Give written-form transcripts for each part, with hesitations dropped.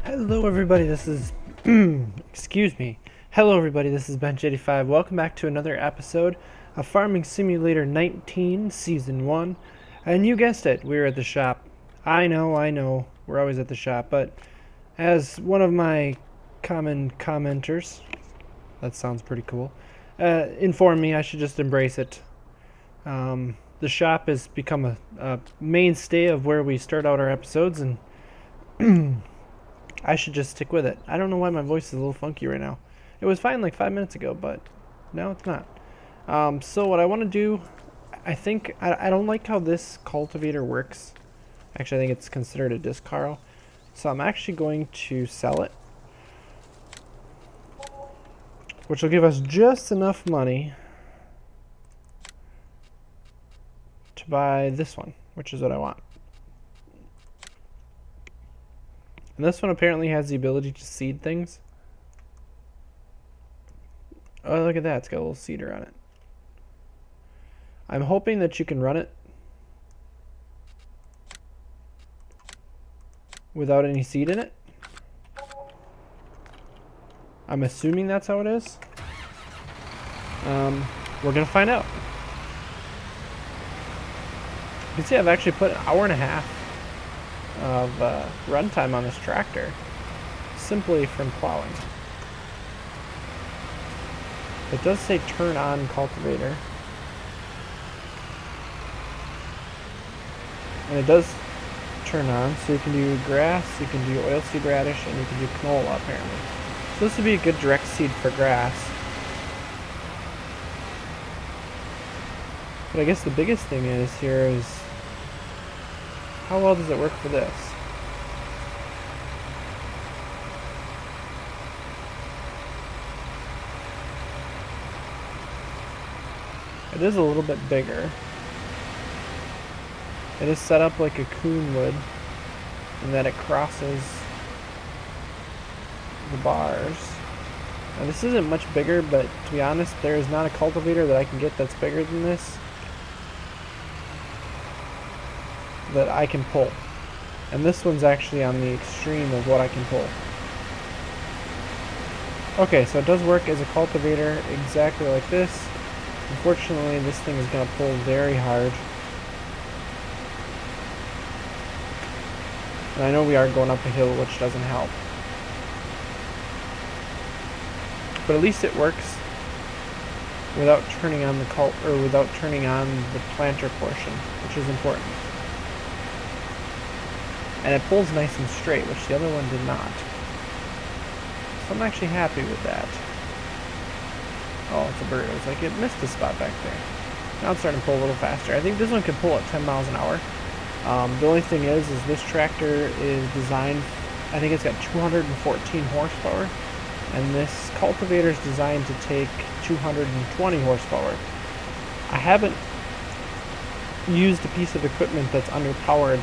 Hello everybody, this is excuse me. Hello everybody, this is Bench85. Welcome back to another episode of Farming Simulator 19 Season 1. And you guessed it, we're at the shop. I know, we're always at the shop, but as one of my common commenters, that sounds pretty cool, informed me I should just embrace it. The shop has become a mainstay of where we start out our episodes, and I should just stick with it. I don't know why my voice is a little funky right now. It was fine like 5 minutes ago, but now it's not. So what I want to do, I don't like how this cultivator works. Actually, I think it's considered a disc harrow. So I'm actually going to sell it, which will give us just enough money to buy this one, which is what I want. And this one apparently has the ability to seed things. Oh, look at that. It's got a little seeder on it. I'm hoping that you can run it without any seed in it. I'm assuming that's how it is. We're going to find out. You can see I've actually put an hour and a half of runtime on this tractor simply from plowing. It does say turn on cultivator, and it does turn on, so you can do grass, you can do oilseed radish, and you can do canola apparently. So this would be a good direct seed for grass. But I guess the biggest thing is how well does it work for this? It is a little bit bigger. It is set up like a coon would, in that it crosses the bars. Now this isn't much bigger, but to be honest, there is not a cultivator that I can get that's bigger than this that I can pull. And this one's actually on the extreme of what I can pull. Okay, so it does work as a cultivator exactly like this. Unfortunately, this thing is going to pull very hard. And I know we are going up a hill, which doesn't help. But at least it works without turning on the without turning on the planter portion, which is important. And it pulls nice and straight, which the other one did not. So I'm actually happy with that. Oh, it's a bird. It was like it missed a spot back there. Now it's starting to pull a little faster. I think this one can pull at 10 miles an hour. The only thing is this tractor is designed, I think it's got 214 horsepower. And this cultivator is designed to take 220 horsepower. I haven't used a piece of equipment that's underpowered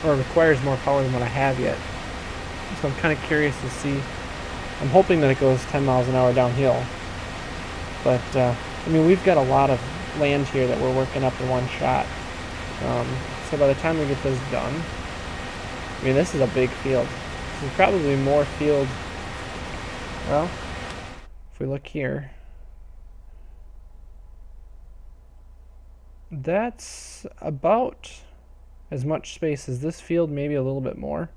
or requires more power than what I have yet. So I'm kind of curious to see. I'm hoping that it goes 10 miles an hour downhill. But, I mean, we've got a lot of land here that we're working up in one shot. So by the time we get this done, I mean, this is a big field. This is probably more field. Well, if we look here, that's about as much space as this field, maybe a little bit more.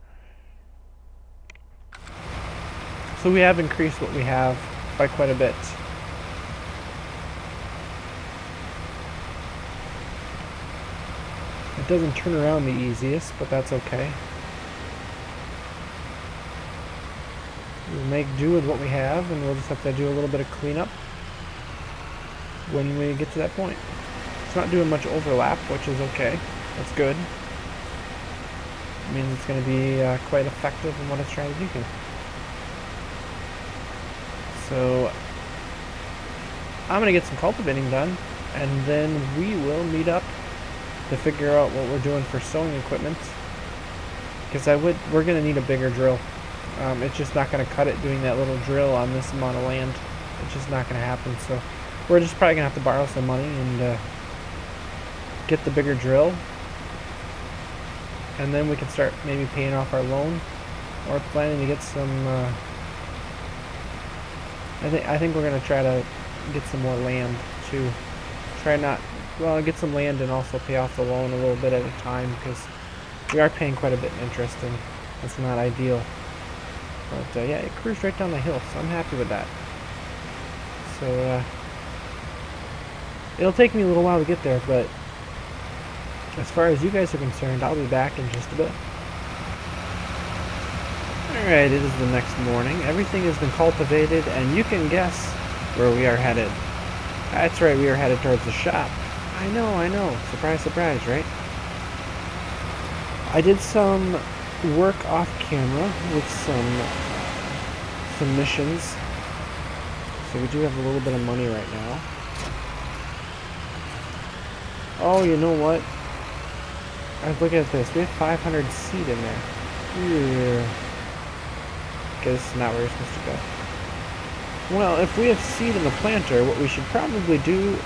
So we have increased what we have by quite a bit. It doesn't turn around the easiest, but that's okay. We'll make do with what we have, and we'll just have to do a little bit of cleanup when we get to that point. It's not doing much overlap, which is okay. That's good. It means it's going to be quite effective in what it's trying to do here. So I'm going to get some cultivating done, and then we will meet up to figure out what we're doing for sowing equipment. Because we're going to need a bigger drill. It's just not going to cut it doing that little drill on this amount of land. It's just not going to happen. So we're just probably going to have to borrow some money and get the bigger drill and then we can start maybe paying off our loan, or planning to get some. I think we're gonna try to get some more land too. Get some land and also pay off the loan a little bit at a time, because we are paying quite a bit in interest, and that's not ideal. But yeah, it cruised right down the hill, so I'm happy with that. So it'll take me a little while to get there, but as far as you guys are concerned, I'll be back in just a bit. Alright, it is the next morning. Everything has been cultivated, and you can guess where we are headed. That's right, we are headed towards the shop. I know. Surprise, surprise, right? I did some work off camera with some missions. So we do have a little bit of money right now. Oh, you know what? I was looking at this. We have 500 seed in there. Yeah. Okay, this is not where you're supposed to go. Well, if we have seed in the planter, what we should probably do...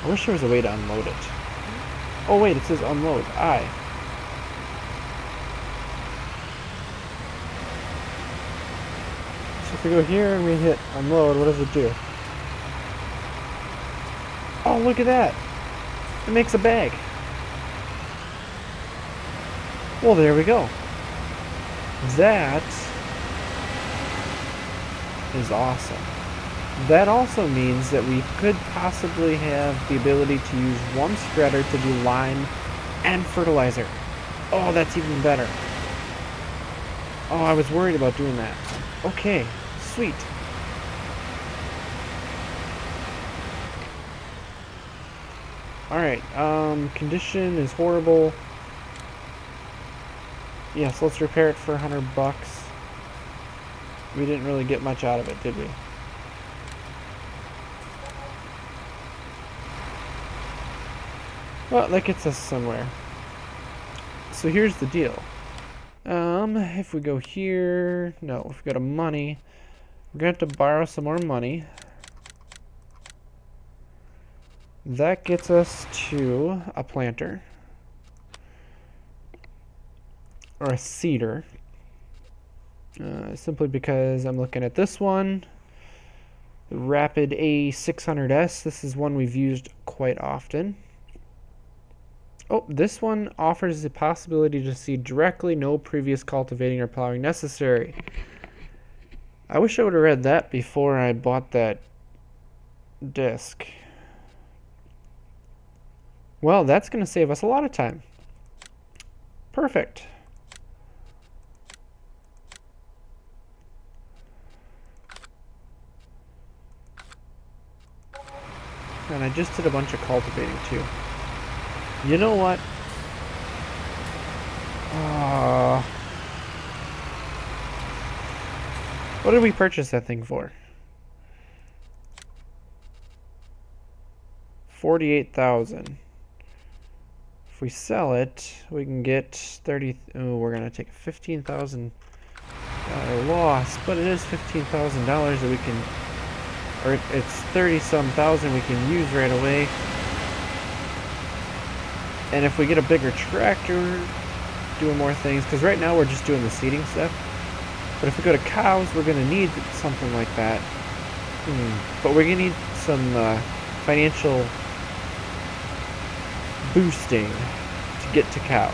I wish there was a way to unload it. Oh wait, it says unload. So if we go here and we hit unload, what does it do? Oh, look at that! It makes a bag. Well, there we go. That is awesome. That also means that we could possibly have the ability to use one spreader to do lime and fertilizer. Oh, that's even better. Oh, I was worried about doing that. Okay, sweet. Alright, condition is horrible. Yes, let's repair it for $100. We didn't really get much out of it, did we? Well, that gets us somewhere. So here's the deal. If we go here... No, if we go to money, we're going to have to borrow some more money. That gets us to a planter. Or a seeder. Simply because I'm looking at this one. The Rapid A600S. This is one we've used quite often. Oh, this one offers the possibility to seed directly, no previous cultivating or plowing necessary. I wish I would have read that before I bought that disc. Well, that's going to save us a lot of time. Perfect. And I just did a bunch of cultivating too. You know what? What did we purchase that thing for? 48,000. If we sell it, we can get 30. Oh, we're gonna take a $15,000 loss, but it is $15,000 that we can, or it's 30-some thousand we can use right away. And if we get a bigger tractor, doing more things, because right now we're just doing the seeding stuff. But if we go to cows, we're going to need something like that. But we're going to need some financial boosting to get to cows.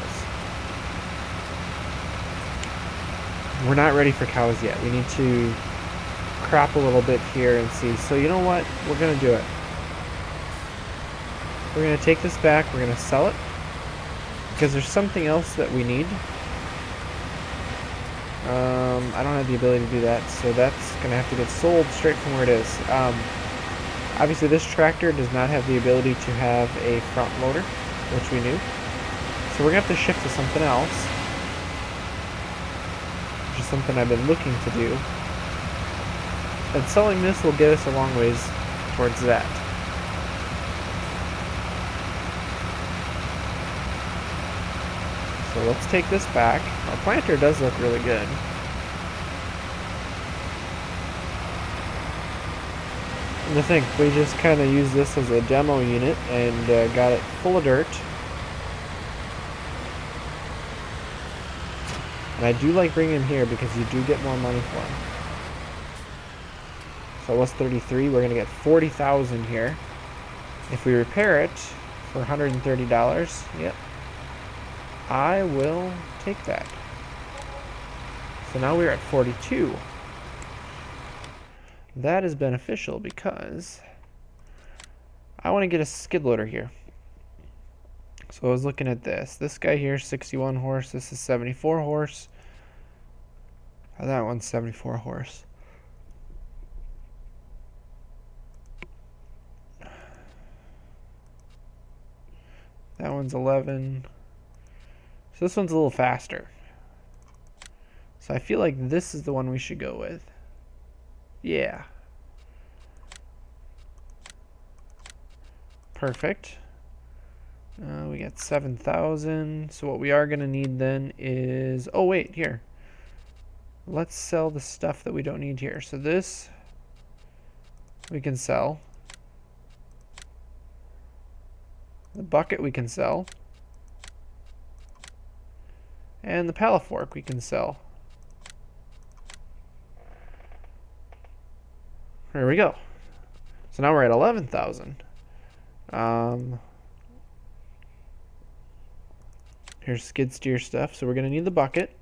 We're not ready for cows yet. We need to crop a little bit here and see. So you know what? We're going to do it. We're going to take this back. We're going to sell it. Because there's something else that we need. I don't have the ability to do that, so that's going to have to get sold straight from where it is. Obviously, this tractor does not have the ability to have a front loader, which we knew. So we're going to have to shift to something else, which is something I've been looking to do. And selling this will get us a long ways towards that. So let's take this back. Our planter does look really good. And to think, we just kind of used this as a demo unit and got it full of dirt. And I do like bringing him here because you do get more money for him. So it was 33. We're going to get 40,000 here. If we repair it for $130, yep, I will take that. So now we're at 42. That is beneficial because I want to get a skid loader here. So I was looking at this. This guy here is 61 horse. This is 74 horse. Oh, that one's 74 horse. That one's 11. So this one's a little faster. So I feel like this is the one we should go with. Yeah. Perfect. We got 7,000. So what we are going to need then is... Oh, wait, here. Let's sell the stuff that we don't need here. So this we can sell. The bucket we can sell. And the pallet fork we can sell. There we go. So now we're at 11,000. Here's skid steer stuff. So we're going to need the bucket.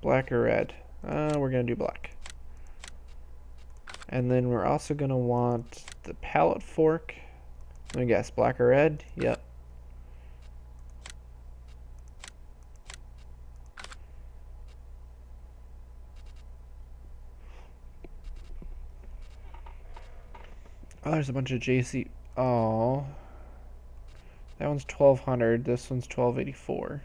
Black or red? We're going to do black. And then we're also going to want the pallet fork. Let me guess, black or red? Yep. Oh, there's a bunch of JC. Oh. That one's 1200. This one's 1284.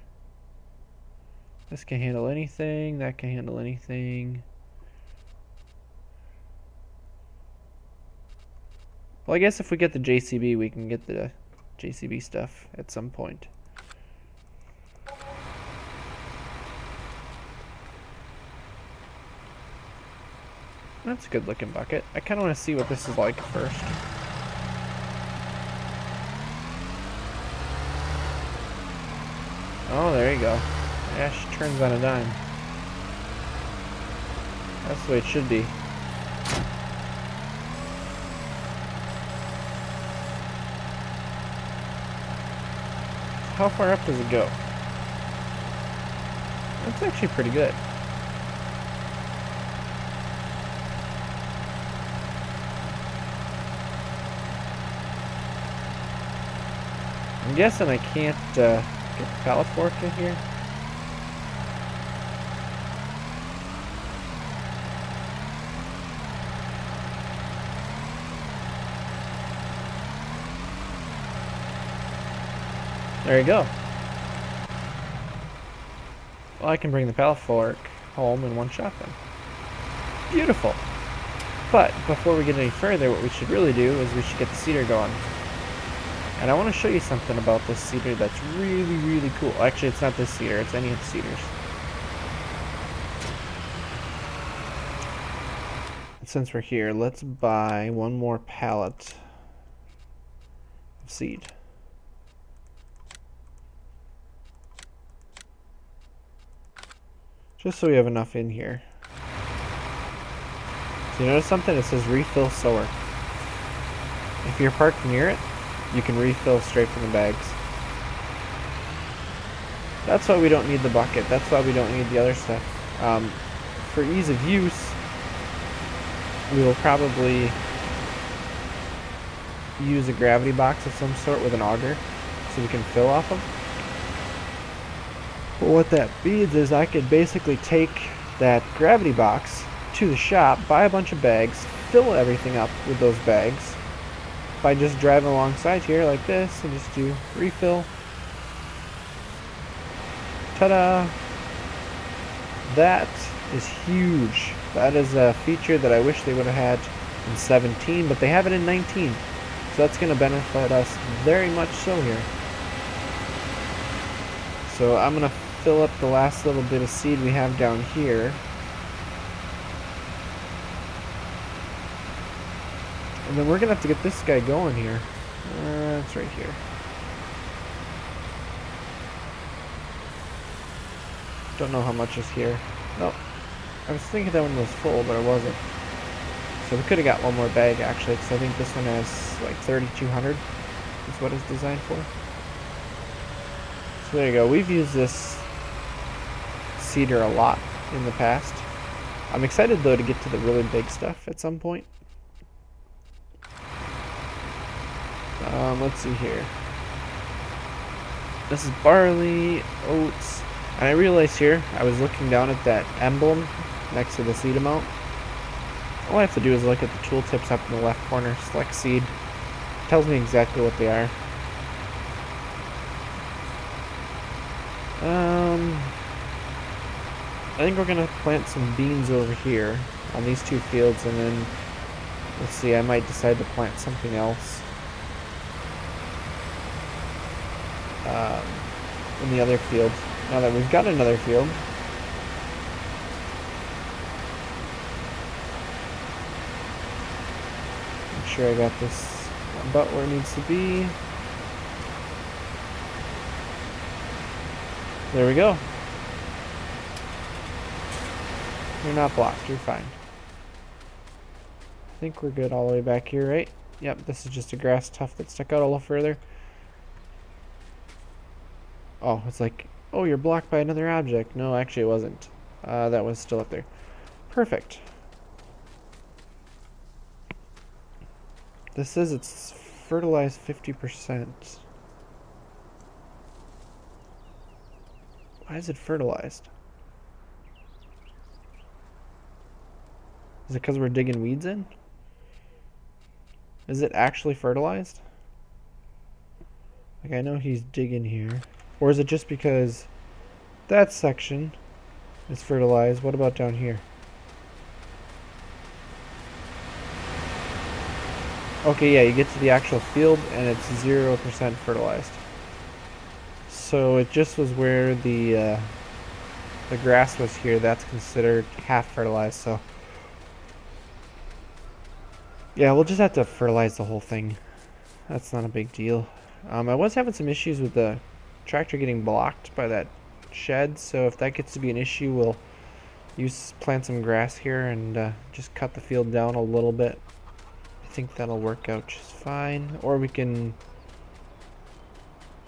This can handle anything. That can handle anything. Well, I guess if we get the JCB, we can get the JCB stuff at some point. That's a good looking bucket. I kind of want to see what this is like first. Oh, there you go. Ash turns on a dime. That's the way it should be. How far up does it go? That's actually pretty good. I'm guessing I can't get the pallet fork in here. There you go. Well, I can bring the pallet fork home in one shot then. Beautiful. But before we get any further, what we should really do is we should get the seeder going. And I want to show you something about this seeder that's really, really cool. Actually, it's not this seeder, it's any of the seeders. And since we're here, let's buy one more pallet of seed. Just so we have enough in here. So you notice something? It says refill sower. If you're parked near it, you can refill straight from the bags. That's why we don't need the bucket. That's why we don't need the other stuff. For ease of use, we will probably use a gravity box of some sort with an auger so we can fill off of. But what that means is I could basically take that gravity box to the shop, buy a bunch of bags, fill everything up with those bags by just driving alongside here like this and just do refill. Ta-da! That is huge. That is a feature that I wish they would have had in 17, but they have it in 19. So that's going to benefit us very much so here. So I'm going to fill up the last little bit of seed we have down here. And then we're gonna have to get this guy going here. It's right here. Don't know how much is here. Nope. I was thinking that one was full, but it wasn't. So we could have got one more bag actually, because I think this one has like 3,200 is what it's designed for. So there you go. We've used this seeder a lot in the past. I'm excited though to get to the really big stuff at some point. Let's see here. This is barley, oats, and I realized here, I was looking down at that emblem next to the seed amount. All I have to do is look at the tooltips up in the left corner, select seed. It tells me exactly what they are. I think we're gonna plant some beans over here on these two fields, and then let's see, I might decide to plant something else in the other field. Now that we've got another field, make sure I got this about where it needs to be. There we go. You're not blocked, you're fine. I think we're good all the way back here, right? Yep, this is just a grass tuft that stuck out a little further. Oh, it's like, oh, you're blocked by another object. No, actually it wasn't. That was still up there. Perfect. This says it's fertilized 50%. Why is it fertilized? Is it because we're digging weeds in? Is it actually fertilized? Like, I know he's digging here. Or is it just because that section is fertilized? What about down here? Okay, yeah, you get to the actual field and it's 0% fertilized. So it just was where the grass was here. That's considered half fertilized, so yeah, we'll just have to fertilize the whole thing. That's not a big deal. I was having some issues with the tractor getting blocked by that shed, so if that gets to be an issue, we'll plant some grass here and just cut the field down a little bit. I think that'll work out just fine. Or we can,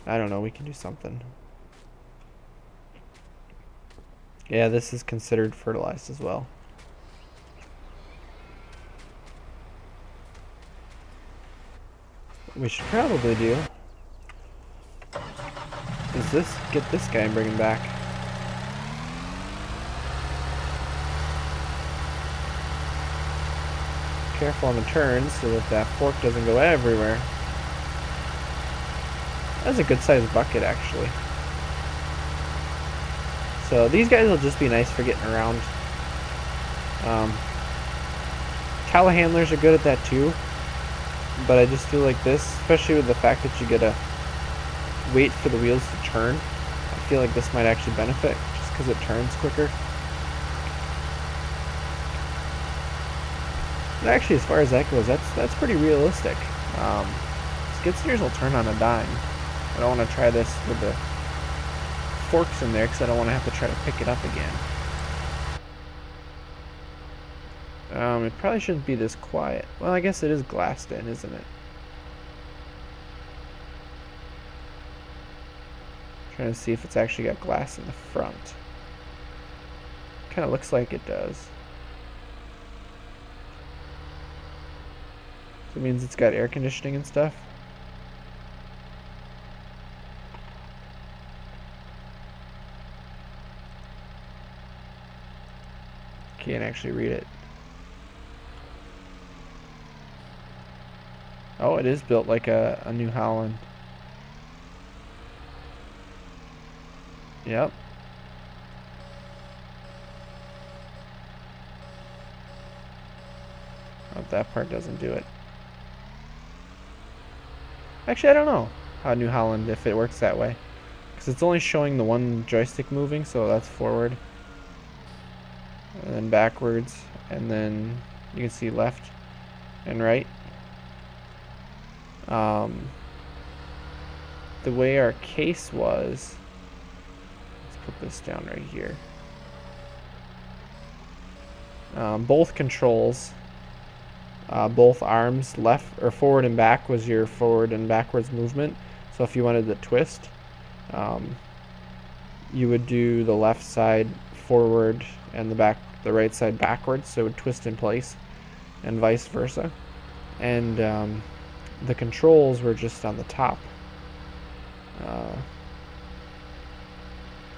I don't know, we can do something. Yeah, this is considered fertilized as well. What we should probably do is get this guy and bring him back. Careful on the turns so that that fork doesn't go everywhere. That's a good sized bucket actually. So these guys will just be nice for getting around. Telehandlers are good at that too, but I just feel like this, especially with the fact that you gotta wait for the wheels to turn, I feel like this might actually benefit just because it turns quicker. And actually, as far as that goes, that's pretty realistic. Skid steers will turn on a dime. I don't want to try this with the forks in there because I don't want to have to try to pick it up again. It probably shouldn't be this quiet. Well, I guess it is glassed in, isn't it? Trying to see if it's actually got glass in the front. Kind of looks like it does. So it means it's got air conditioning and stuff. Can't actually read it. Oh, it is built like a New Holland. Yep. Oh, that part doesn't do it. Actually, I don't know how New Holland, if it works that way. Because it's only showing the one joystick moving, so that's forward. And then backwards. And then you can see left and right. The way our case was, let's put this down right here. Both controls, both arms, left or forward and back was your forward and backwards movement. So if you wanted to twist, you would do the left side forward and the right side backwards, so it would twist in place, and vice versa. And the controls were just on the top.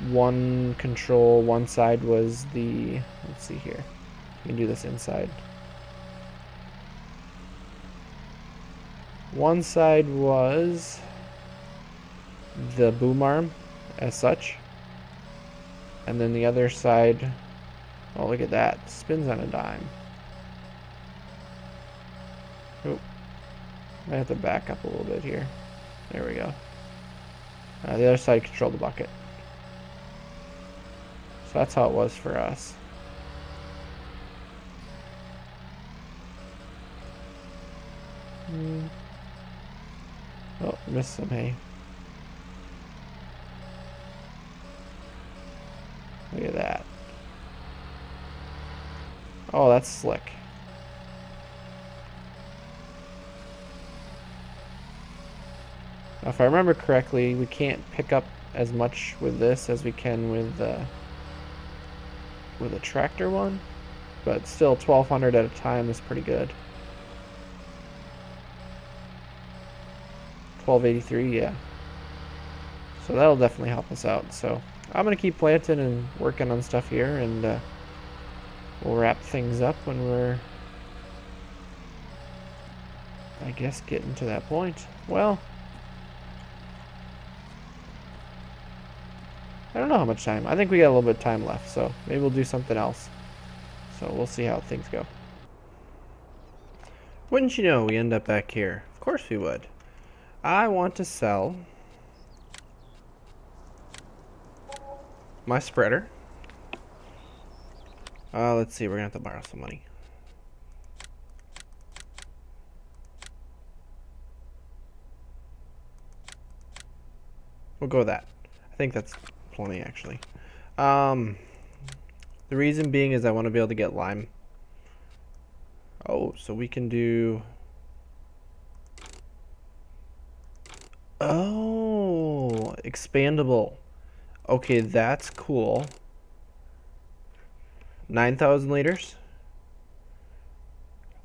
One control, one side was the, let's see here, you can do this inside. One side was the boom arm as such, and then the other side, oh look at that, spins on a dime. Oh, I have to back up a little bit here. There we go. The other side controlled the bucket. So that's how it was for us. Oh, missed some hay. Look at that. Oh, that's slick. Now, if I remember correctly, we can't pick up as much with this as we can with a tractor one, but still 1200 at a time is pretty good. 1283, yeah. So that'll definitely help us out. So I'm gonna keep planting and working on stuff here, and we'll wrap things up when we're, I guess, getting to that point. Well, I don't know how much time. I think we got a little bit of time left, so maybe we'll do something else. So we'll see how things go. Wouldn't you know, we end up back here. Of course we would. I want to sell my spreader. Let's see, we're gonna have to borrow some money. We'll go with that. I think that's plenty, actually. The reason being is I want to be able to get lime. Oh, so we can do... Oh, expandable. Okay, that's cool. 9,000 liters.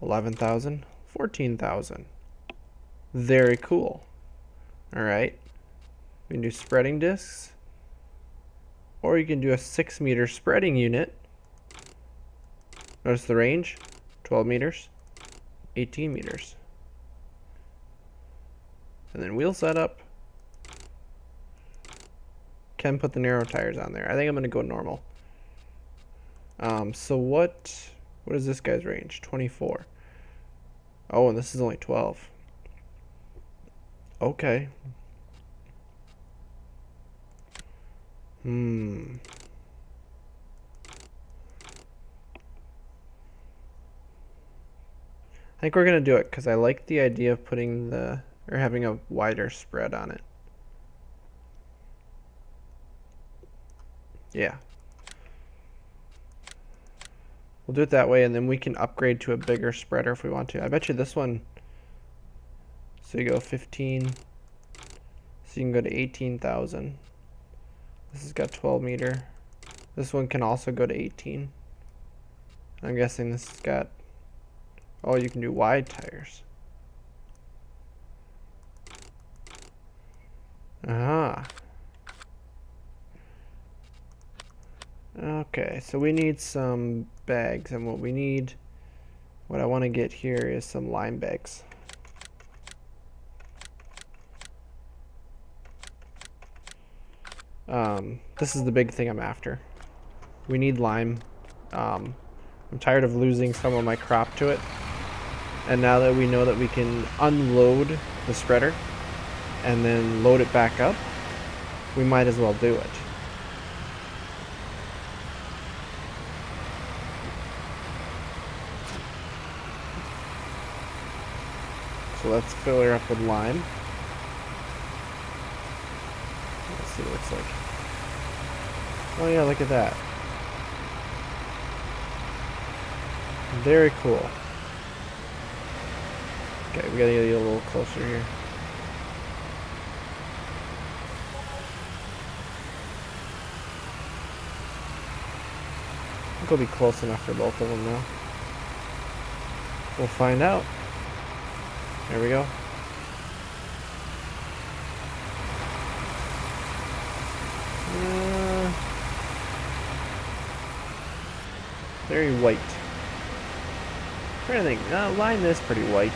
11,000. 14,000. Very cool. Alright. We can do spreading discs. Or you can do a 6-meter spreading unit. Notice the range. 12 meters. 18 meters. And then wheel setup. Can put the narrow tires on there. I think I'm going to go normal. So what is this guy's range? 24. Oh, and this is only 12. Okay. I think we're gonna do it because I like the idea of putting having a wider spread on it. Yeah. We'll do it that way, and then we can upgrade to a bigger spreader if we want to. I bet you this one, so you go 15, so you can go to 18,000. This has got 12 meter. This one can also go to 18. I'm guessing this has got, oh, you can do wide tires. Ah. Okay, so we need some bags, and what I want to get here is some lime bags. This is the big thing I'm after. We need lime. I'm tired of losing some of my crop to it. And now that we know that we can unload the spreader and then load it back up, we might as well do it. So let's fill her up with lime. Let's see what it looks like. Oh yeah, look at that. Very cool. Okay, we gotta get a little closer here. I think we'll be close enough for both of them now. We'll find out. There we go. Very white. I'm trying to think. Lime is pretty white.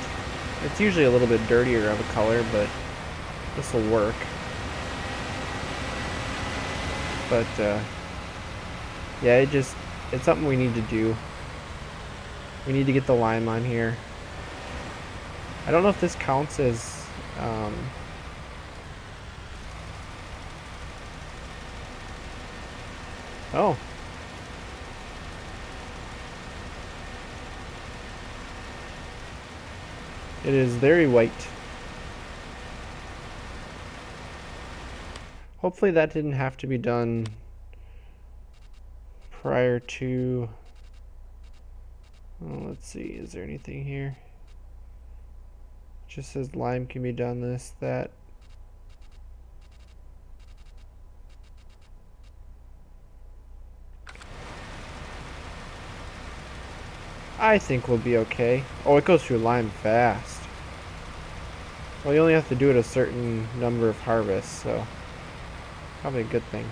It's usually a little bit dirtier of a color, but this will work. But yeah, it's something we need to do. We need to get the lime on here. I don't know if this counts as oh. It is very white. Hopefully that didn't have to be done prior to... Oh, let's see, is there anything here? It just says lime can be done, this, that. I think we'll be okay. Oh, it goes through lime fast. Well, you only have to do it a certain number of harvests, so probably a good thing.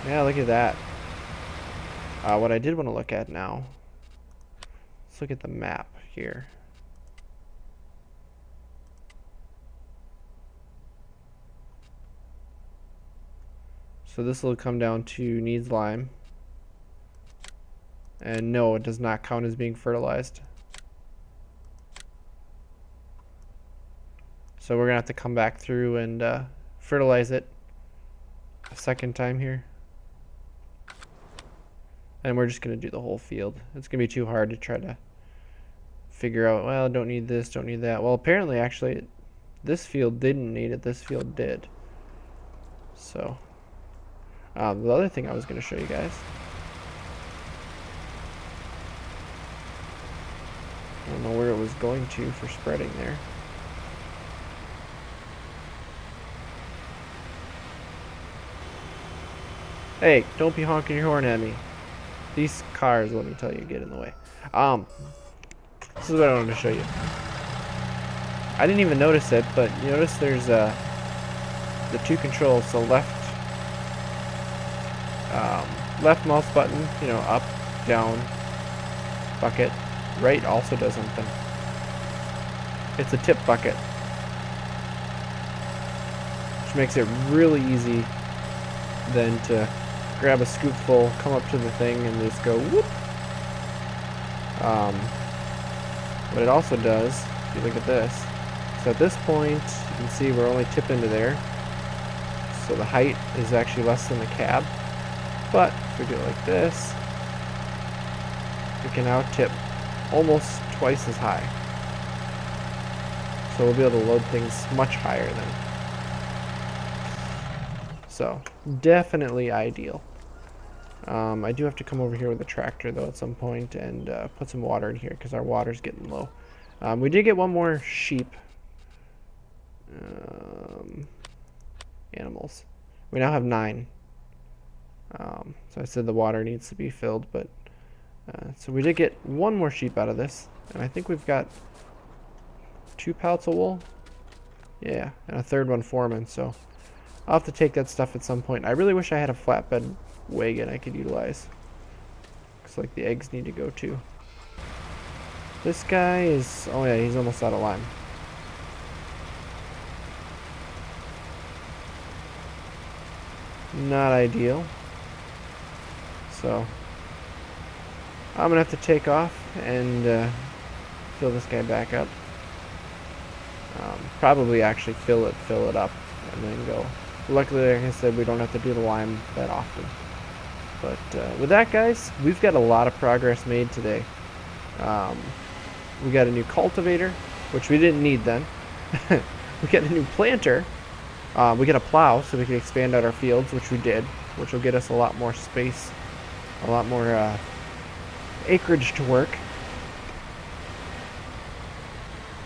Yeah, look at that. What I did want to look at now, let's look at the map here. So this will come down to needs lime. And no, it does not count as being fertilized. So we're gonna have to come back through and fertilize it a second time here. And we're just gonna do the whole field. It's gonna be too hard to try to figure out, well, don't need this, don't need that. Well, apparently, actually, this field didn't need it, this field did. So, the other thing I was gonna show you guys. I don't know where it was going to for spreading there. Hey, don't be honking your horn at me. These cars, let me tell you, get in the way. This is what I wanted to show you. I didn't even notice it, but you notice there's the two controls. So left mouse button, you know, up, down, bucket. Right also does something. It's a tip bucket, which makes it really easy then to grab a scoopful, come up to the thing, and just go whoop. What it also does, if you look at this, so at this point, you can see we're only tipping to there. So the height is actually less than the cab. But if we do it like this, we can now tip almost twice as high. So we'll be able to load things much higher then. So, definitely ideal. I do have to come over here with a tractor though at some point and put some water in here because our water's getting low. We did get one more sheep. Animals. We now have 9. So I said the water needs to be filled, but so we did get one more sheep out of this, and I think we've got 2 pallets of wool. Yeah, and a third one foreman, so I'll have to take that stuff at some point. I really wish I had a flatbed wagon I could utilize. Looks like the eggs need to go too. This guy is, oh yeah, he's almost out of lime. Not ideal. So I'm gonna have to take off and fill this guy back up. Probably actually fill it up and then go. Luckily, like I said, we don't have to do the lime that often. But with that, guys, we've got a lot of progress made today. We got a new cultivator, which we didn't need then. We got a new planter. We get a plow so we can expand out our fields, which we did, which will get us a lot more space, a lot more acreage to work.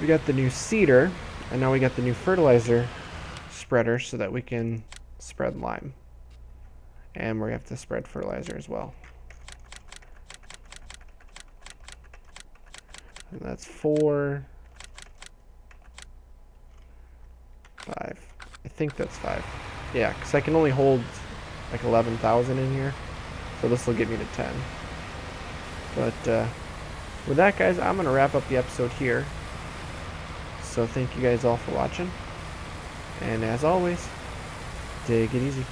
We got the new seeder, and now we got the new fertilizer spreader so that we can spread lime. And we have to spread fertilizer as well. And that's 4, 5. I think that's 5. Yeah, because I can only hold like 11,000 in here. So this will get me to 10. But with that, guys, I'm going to wrap up the episode here. So thank you guys all for watching. And as always, take it easy.